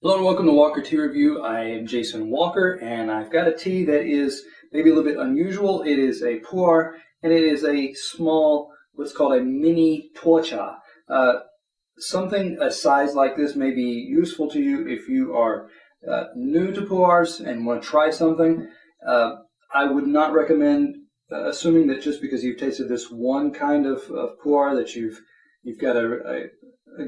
Hello and welcome to Walker Tea Review. I am Jason Walker and I've got a tea that is maybe a little bit unusual. It is a pu'er and it is a small, what's called a mini tuocha. Something a size like this may be useful to you if you are new to pu'ers and want to try something. I would not recommend assuming that just because you've tasted this one kind of pu'er that you've got a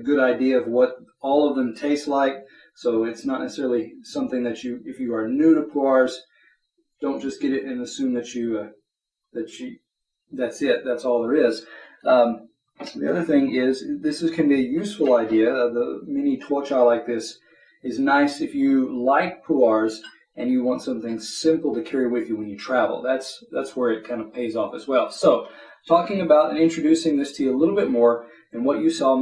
good idea of what all of them taste like. So it's not necessarily something that if you are new to pu'ers, don't just get it and assume that that's it. That's all there is. The other thing is this can be a useful idea. The mini tuocha like this is nice if you like pu'ers and you want something simple to carry with you when you travel. That's where it kind of pays off as well. So talking about and introducing this to you a little bit more, and what you saw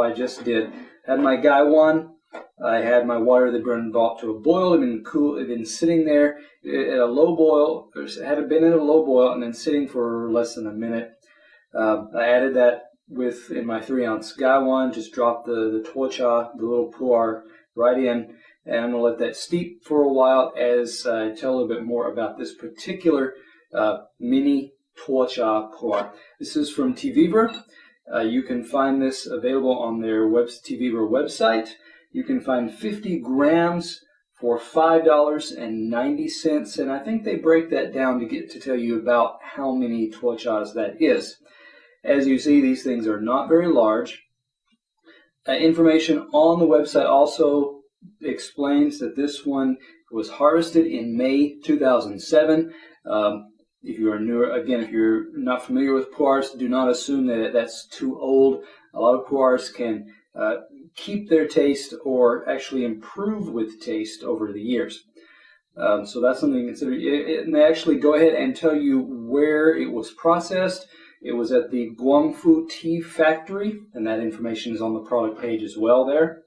I just did. Had my gaiwan. I had my water that had been brought to a boil. It had been sitting there at a low boil. It had been at a low boil and then sitting for less than a minute. I added that in my 3-ounce gaiwan. Just dropped the tuocha, the little pu'er, right in, and I'm going to let that steep for a while as I tell a little bit more about this particular mini tuocha pu'er. This is from Teavivre. You can find this available on their Teavivre website. You can find 50 grams for $5.90, and I think they break that down to tell you about how many tuochas that is. As you see, these things are not very large. Information on the website also explains that this one was harvested in May 2007. If you are newer, again, if you're not familiar with pu'ers, do not assume that that's too old. A lot of pu'ers can keep their taste or actually improve with taste over the years. So that's something to consider. And they actually go ahead and tell you where it was processed. It was at the Guangfu Tea Factory, and that information is on the product page as well there.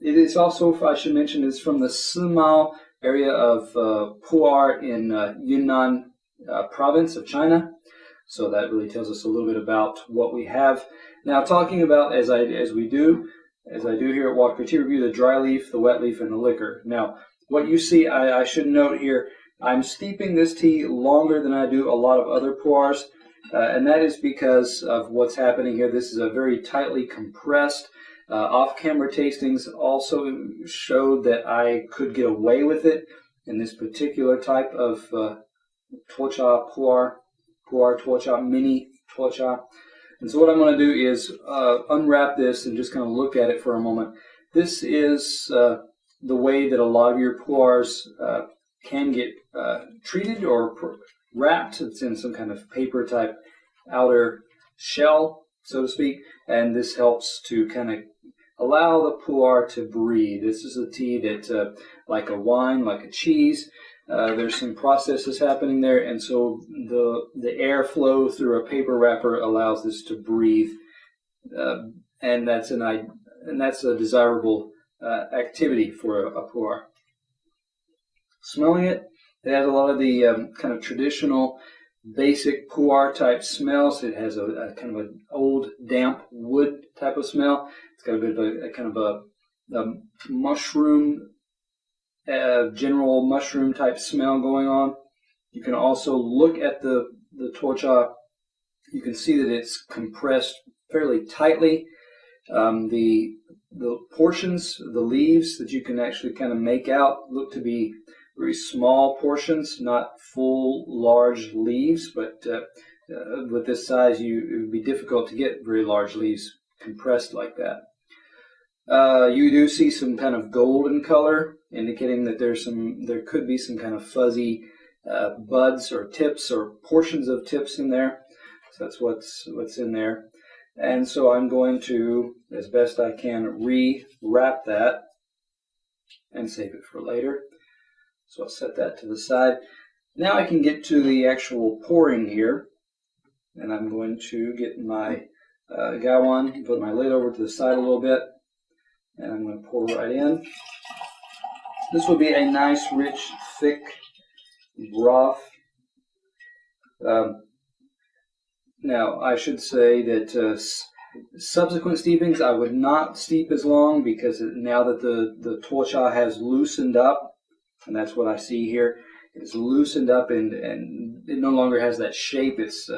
It is also, I should mention, is from the Simao area of pu'er in Yunnan province of China. So that really tells us a little bit about what we have. Now, talking about, as I do here at Walker Tea Review, the dry leaf, the wet leaf, and the liquor. Now, what you see, I should note here, I'm steeping this tea longer than I do a lot of other pu'ers, and that is because of what's happening here. This is a very tightly compressed. Off-camera tastings also showed that I could get away with it in this particular type of tuocha pu'er, tuocha, mini tuocha. And so what I'm going to do is unwrap this and just kind of look at it for a moment. This is the way that a lot of your pu'ers can get treated or wrapped. It's in some kind of paper type outer shell, so to speak, and this helps to kind of allow the pu'er to breathe. This is a tea that, like a wine, like a cheese, there's some processes happening there, and so the air flow through a paper wrapper allows this to breathe, and that's a desirable activity for a pu'er. Smelling it, it has a lot of the kind of traditional, basic pu'er type smells. It has a kind of an old, damp wood type of smell. It's got a bit of a kind of a mushroom. General mushroom type smell going on. You can also look at the tuocha. You can see that it's compressed fairly tightly. The portions, the leaves that you can actually kind of make out look to be very small portions, not full large leaves, but with this size it would be difficult to get very large leaves compressed like that. You do see some kind of golden color, indicating that there could be some kind of fuzzy buds or tips or portions of tips in there. So that's what's in there. And so I'm going to, as best I can, re-wrap that and save it for later. So I'll set that to the side. Now I can get to the actual pouring here, and I'm going to get my gaiwan, put my lid over to the side a little bit. And I'm going to pour right in. This will be a nice, rich, thick broth. Now, I should say that Subsequent steepings, I would not steep as long, because now that the tuocha has loosened up, and that's what I see here, it's loosened up and it no longer has that shape. It's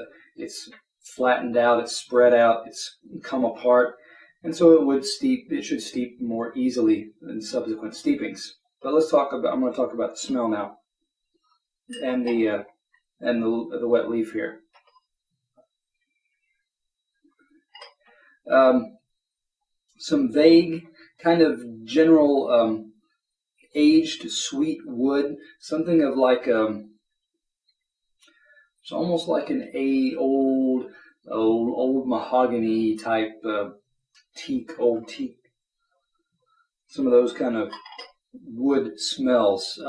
flattened out, it's spread out, it's come apart, and so it should steep more easily in subsequent steepings. But I'm going to talk about the smell now, and the wet leaf here. Some vague, kind of general aged sweet wood, something of like it's almost like an old mahogany type old teak. Some of those kind of wood smells.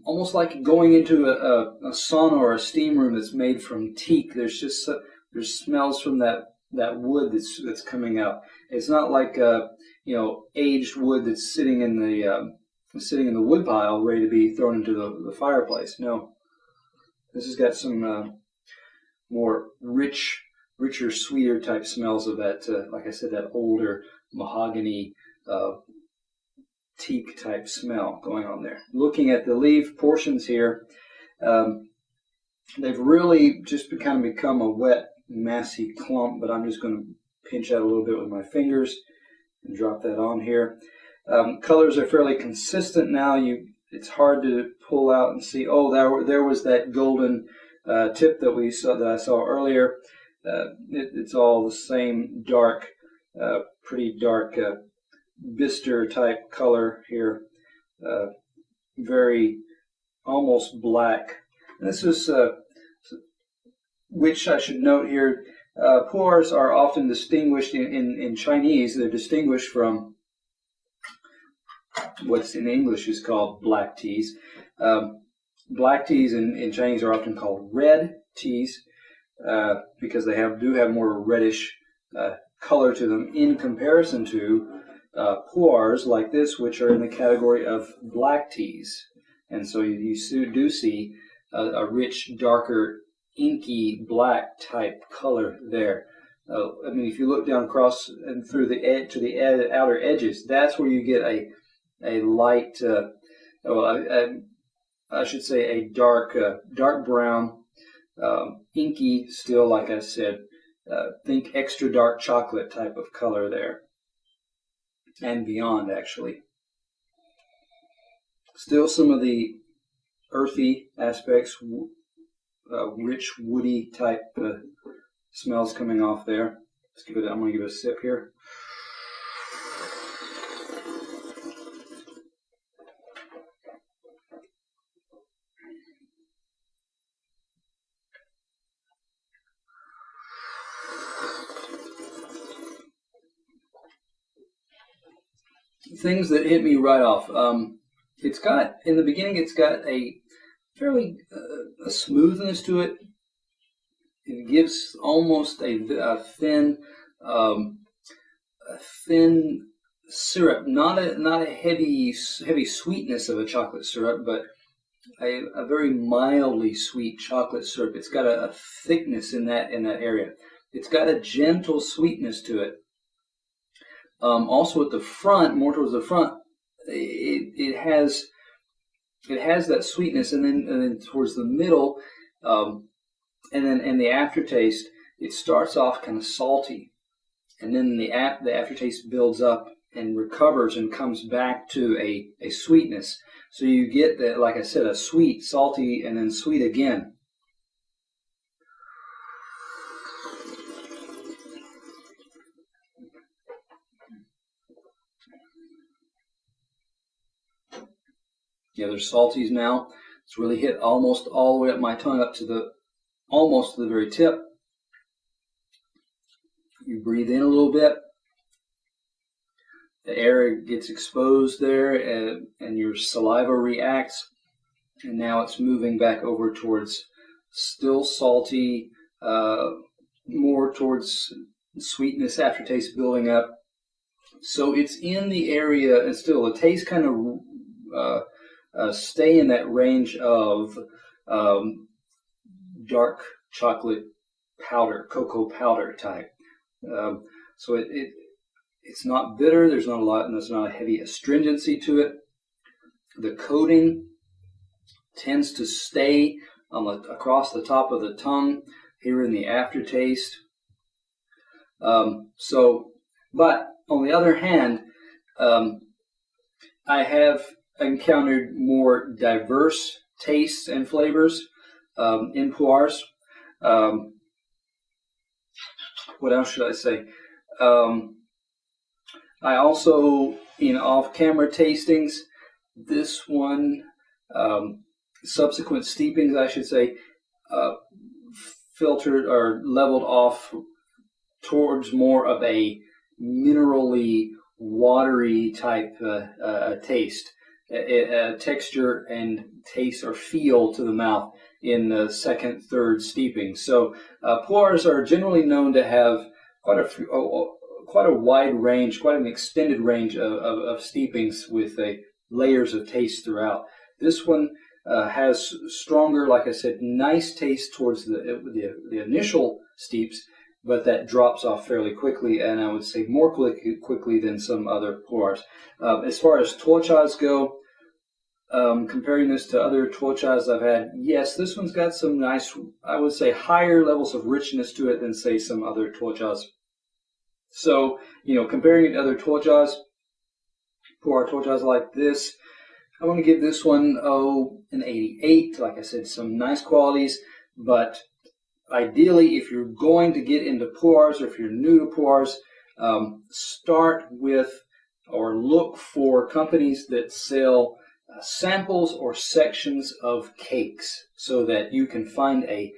Almost like going into a sauna or a steam room that's made from teak. There's smells from that wood that's coming out. It's not like aged wood that's sitting in the wood pile ready to be thrown into the fireplace. No, this has got some more richer, sweeter type smells of that. Like I said, that older mahogany teak type smell going on there. Looking at the leaf portions here, they've really just kind of become a wet, massy clump, but I'm just going to pinch out a little bit with my fingers and drop that on here. Colors are fairly consistent now. It's hard to pull out and see. Oh, there was that golden tip that I saw earlier. It's all the same dark, pretty dark bister type color here. Very almost black. And this is which I should note here, puers are often distinguished in Chinese. They're distinguished from what's in English is called black teas. Black teas in Chinese are often called red teas because they do have more reddish color to them in comparison to puers like this, which are in the category of black teas. And so you do see a rich, darker, inky black type color there. I mean, if you look down across and through the edge to the outer edges, that's where you get a light, I should say a dark brown, inky still, like I said, think extra dark chocolate type of color there, and beyond actually. Still some of the earthy aspects, rich woody type smells coming off there. I'm going to give it a sip here. Things that hit me right off. It's got, in the beginning, it's got a fairly a smoothness to it. It gives almost a thin syrup, not a heavy sweetness of a chocolate syrup, but a very mildly sweet chocolate syrup. It's got a thickness in that area. It's got a gentle sweetness to it. Also at the front, more towards the front, it has that sweetness, and then towards the middle, and the aftertaste, it starts off kind of salty, and then the aftertaste builds up and recovers and comes back to a sweetness. So you get that, like I said, a sweet, salty, and then sweet again. Yeah, there's salties now. It's really hit almost all the way up my tongue, up to almost to the very tip. You breathe in a little bit. The air gets exposed there, and your saliva reacts. And now it's moving back over towards still salty, more towards sweetness, aftertaste building up. So it's in the area, and still the taste kind of stay in that range of dark chocolate powder, cocoa powder type. So it's not bitter. There's not a lot, and there's not a heavy astringency to it. The coating tends to stay across the top of the tongue here in the aftertaste. But on the other hand, I have encountered more diverse tastes and flavors in puers. What else should I say? I also, in off-camera tastings, this one, subsequent steepings, I should say, filtered or leveled off towards more of a minerally, watery type taste, texture and taste or feel to the mouth in the second, third steeping. So puers are generally known to have quite a wide range, quite an extended range of steepings with layers of taste throughout. This one has stronger, like I said, nice taste towards the initial steeps, but that drops off fairly quickly, and I would say more quickly than some other puers. As far as tuochas go, comparing this to other tuochas I've had, yes, this one's got some nice, I would say, higher levels of richness to it than, say, some other tuochas. So, comparing it to other tuochas, puer tuochas like this, I want to give this one, an 88. Like I said, some nice qualities, but ideally, if you're going to get into puers, or if you're new to puers, start with or look for companies that sell samples or sections of cakes, so that you can find a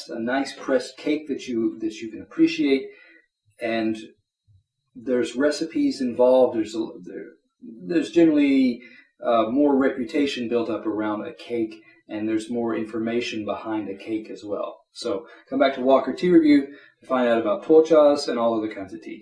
nice pressed cake that you can appreciate. And there's recipes involved. There's generally more reputation built up around a cake, and there's more information behind a cake as well. So come back to Walker Tea Review to find out about tuochas and all other kinds of tea.